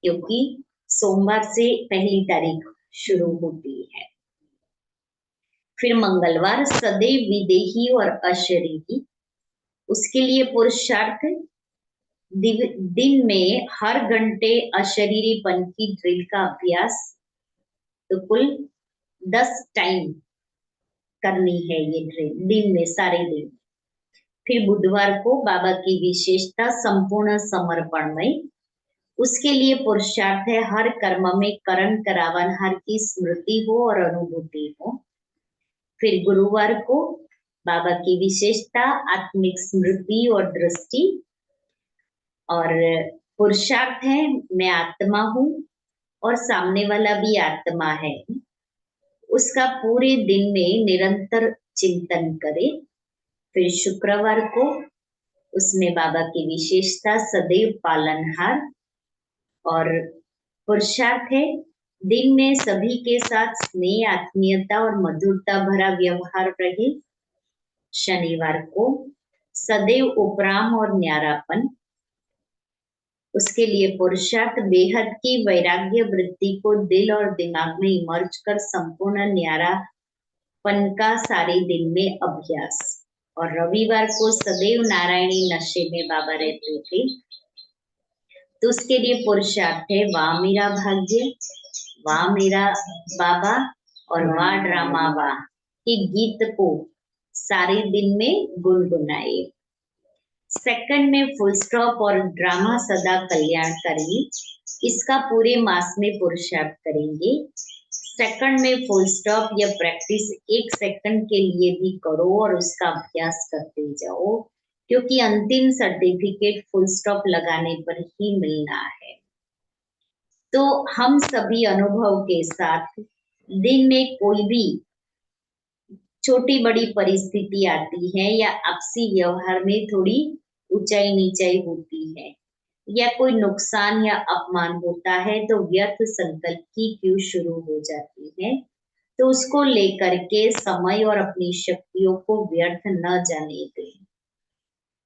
क्योंकि सोमवार से पहली तारीख शुरू होती है। फिर मंगलवार सदैव विदेही और अशरीरी, उसके लिए पुरुषार्थ दिन में हर घंटे अशरीरीपन की ड्रिल का अभ्यास, तो कुल 10 टाइम करनी है ये ड्रिल दिन में, सारे दिन। फिर बुधवार को बाबा की विशेषता संपूर्ण समर्पण में, उसके लिए पुरुषार्थ है हर कर्म में करण करावन हर की स्मृति हो और अनुभूति हो। फिर गुरुवार को बाबा की विशेषता आत्मिक स्मृति और दृष्टि, और पुरुषार्थ है मैं आत्मा हूँ और सामने वाला भी आत्मा है, उसका पूरे दिन में निरंतर चिंतन करे। फिर शुक्रवार को उसमें बाबा की विशेषता सदैव पालनहार, और पुरुषार्थ है दिन में सभी के साथ स्नेह आत्मीयता और मधुरता भरा व्यवहार रहे। शनिवार को सदैव उपराम और न्यारापन, उसके लिए पुरुषार्थ बेहद की वैराग्य वृत्ति को दिल और दिमाग में इमर्ज कर संपूर्ण न्यारापन का सारे दिन में अभ्यास। और रविवार को सदैव नारायणी नशे में बाबा रहते थे, तो उसके लिए पुरुषार्थ है वाह मेरा भाग्य, वाह मेरा बाबा और वाह ड्रामा वाह के गीत को सारे दिन में गुनगुनाए। सेकंड में फुल स्टॉप और ड्रामा सदा कल्याणकारी, इसका पूरे मास में पुरुषार्थ करेंगे। सेकंड में फुल स्टॉप या प्रैक्टिस 1 सेकंड के लिए भी करो और उसका अभ्यास करते जाओ, क्योंकि अंतिम सर्टिफिकेट फुल स्टॉप लगाने पर ही मिलना है। तो हम सभी अनुभव के साथ दिन में कोई भी छोटी बड़ी परिस्थिति आती है या आपसी व्यवहार में थोड़ी ऊंचाई नीचाई होती है या कोई नुकसान या अपमान होता है, तो व्यर्थ संकल्प की क्यों शुरू हो जाती है। तो उसको लेकर के समय और अपनी शक्तियों को व्यर्थ न जाने दें।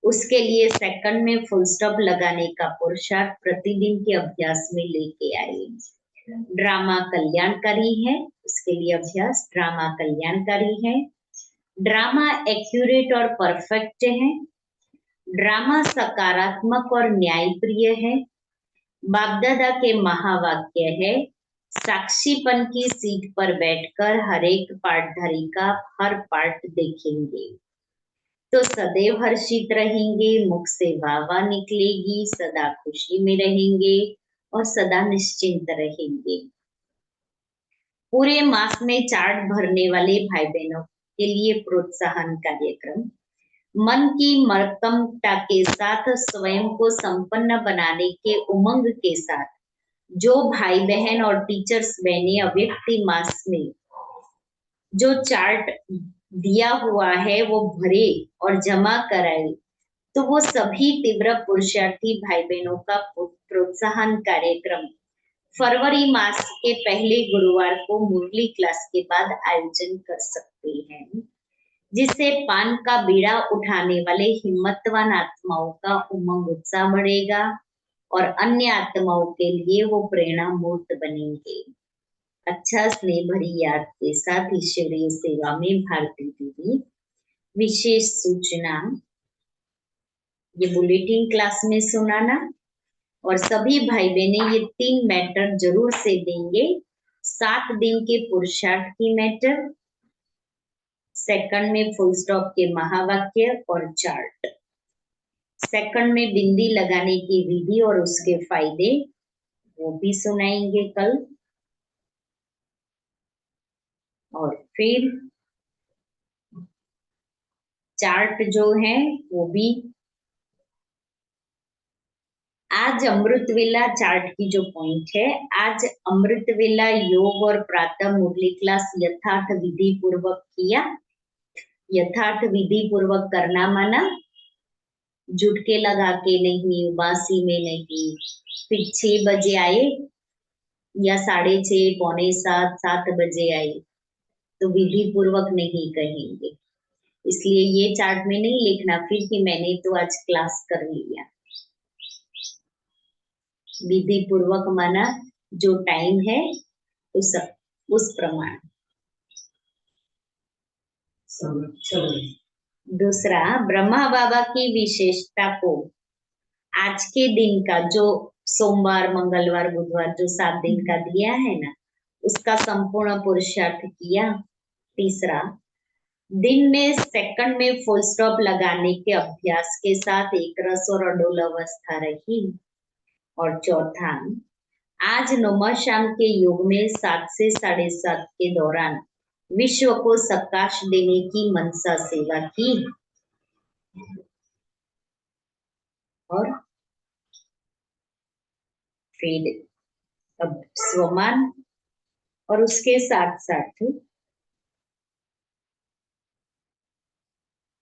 उसके लिए सेकंड में फुल स्टॉप लगाने का पुरुषार्थ प्रतिदिन के अभ्यास में लेके आए। ड्रामा कल्याणकारी है, उसके लिए अभ्यास ड्रामा कल्याणकारी है। ड्रामा एक्यूरेट और परफेक्ट है। ड्रामा सकारात्मक और न्यायप्रिय है। बाप दादा के महावाक्य है साक्षीपन की सीट पर बैठकर हर एक पार्टधारी का हर पार्ट देखेंगे तो सदैव हर्षित रहेंगे, मुख से वाह वाह निकलेगी, सदा खुशी में रहेंगे और सदा निश्चिंत रहेंगे। पूरे मास में चार्ट भरने वाले भाई बहनों के लिए प्रोत्साहन कार्यक्रम, मन की मरकमता के साथ स्वयं को संपन्न बनाने के उमंग के साथ जो भाई बहन और टीचर्स बहने अव्यक्ति मास में जो चार्ट दिया हुआ है वो भरे और जमा कराए, तो वो सभी तीव्र पुरुषार्थी भाई बहनों का प्रोत्साहन कार्यक्रम फरवरी मास के पहले गुरुवार को मुरली क्लास के बाद आयोजन कर सकते हैं, जिससे पान का बीड़ा उठाने वाले हिम्मतवान आत्माओं का उमंग उत्साह बढ़ेगा और अन्य आत्माओं के लिए वो प्रेरणा मूर्त बनेंगे। अच्छा स्नेह भरी याद के साथ ईश्वरीय सेवा में भारती दीदी विशेष सूचना ये बुलेटिन क्लास में सुनाना, और सभी भाई बहने ये 3 मैटर जरूर से देंगे। 7 दिन के पुरुषार्थ की मैटर, सेकंड में फुल स्टॉप के महावाक्य और चार्ट, सेकंड में बिंदी लगाने की विधि और उसके फायदे वो भी सुनाएंगे कल, और फिर चार्ट जो है वो भी आज अमृत वेला चार्ट की जो पॉइंट है, आज अमृत वेला योग और प्रातः मुरली क्लास यथार्थ विधि पूर्वक किया। यथार्थ विधि पूर्वक करना माना जुटके लगा के नहीं, उबासी में नहीं। फिर 6 बजे आए या 6:30, पौने 7, 7 बजे आए तो विधि पूर्वक नहीं कहेंगे। इसलिए ये चार्ट में नहीं लिखना फिर कि मैंने तो आज क्लास कर लिया। विधि पूर्वक माना जो टाइम है उस प्रमाण। दूसरा, ब्रह्मा बाबा की विशेषता को आज के दिन का जो सोमवार मंगलवार बुधवार जो 7 दिन का दिया है ना, उसका संपूर्ण पुरुषार्थ किया। तीसरा, दिन में सेकंड में फुल स्टॉप लगाने के अभ्यास के साथ एक रस और अडोल अवस्था रही। और चौथा, आज नौमाशाम के युग में 7 से 7:30 के दौरान विश्व को सकाश देने की मनसा सेवा की। और फिर अब स्वमान और उसके साथ साथ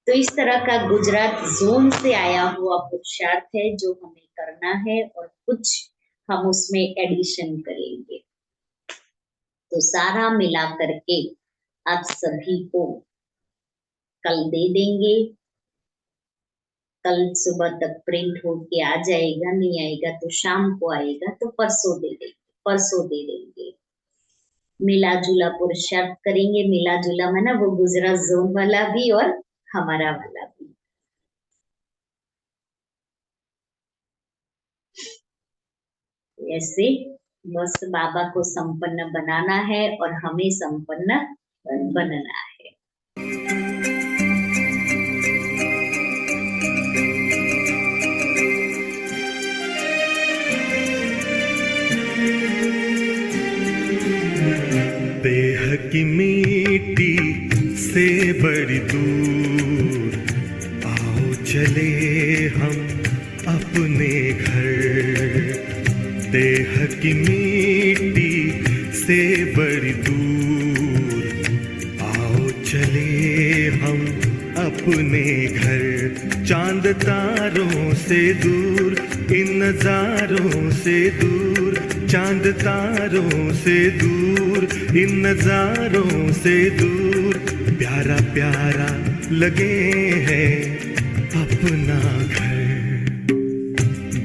तो इस तरह का गुजरात जोन से आया हुआ पुरुषार्थ है जो हमें करना है और कुछ हम उसमें एडिशन करेंगे। तो सारा मिला करके आप सभी को कल दे देंगे। कल सुबह तक प्रिंट होके आ जाएगा, नहीं आएगा तो शाम को आएगा, तो परसों दे देंगे। मिला जुला पुरुषार्थ करेंगे। मिला जुला माना वो गुजरात जोन वाला भी और हमारा वाला भी। ऐसे बस बाबा को संपन्न बनाना है और हमें संपन्न बनना है। देह की मिट्टी से बड़ी दूर आओ चले हम अपने घर। देह की मिट्टी से बड़ी दूर आओ चले हम अपने घर। चांद तारों से दूर, इन नजारों से दूर, चांद तारों से दूर, इन नजारों से दूर, प्यारा प्यारा लगे है अपना घर।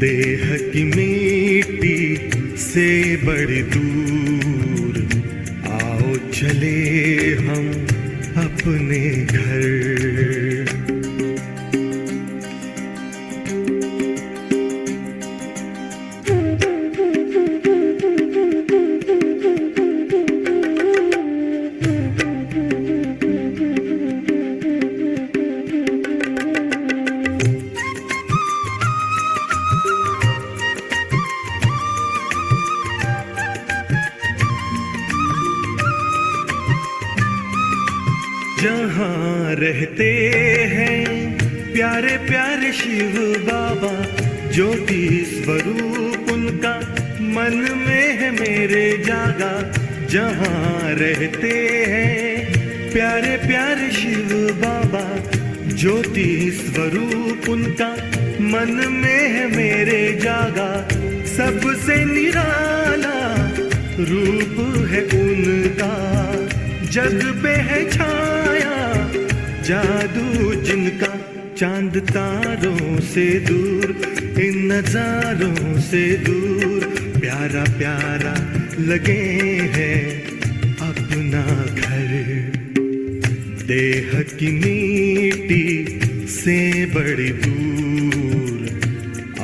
देह की मिट्टी से बड़ी दूर आओ चले हम अपने घर। जहाँ रहते हैं प्यारे प्यारे शिव बाबा, ज्योति स्वरूप उनका मन में है मेरे जागा। जहाँ रहते हैं प्यारे प्यारे शिव बाबा, ज्योति स्वरूप उनका मन में है मेरे जागा। सबसे निराला रूप है उनका, जग पे है छाया जादू जिनका। चांद तारों से दूर, इन नजारों से दूर, प्यारा प्यारा लगे हैं अपना घर। देह की मिट्टी से बड़ी दूर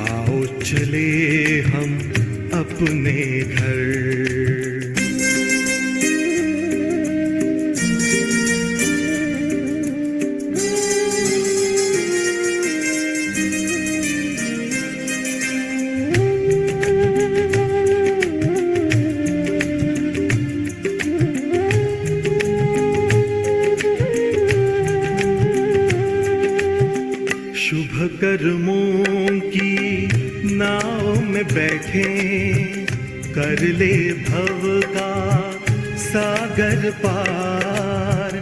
आओ चले हम अपने घर। शुभ कर्मों की नाव में बैठे, कर ले भव का सागर पार।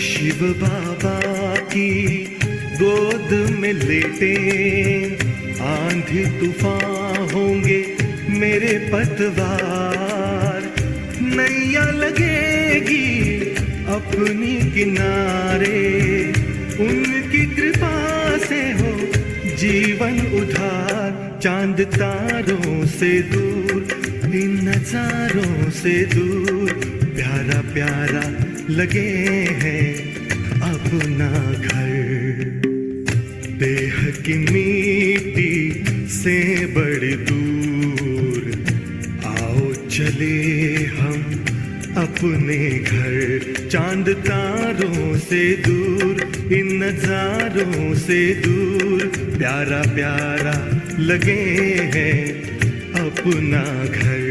शिव बाबा की गोद में लेटे, आंधी तूफान होंगे मेरे पतवार। नैया लगेगी अपनी किनारे, उनकी कृपा से हो जीवन उधार। चांद तारों से दूर, इन नजारों से दूर, प्यारा प्यारा लगे हैं अपना घर। देह की मिट्टी से बड़ी दूर आओ चले हम अपने घर। चांद तारों से दूर, इन नजारों से दूर, प्यारा प्यारा लगे हैं अपना घर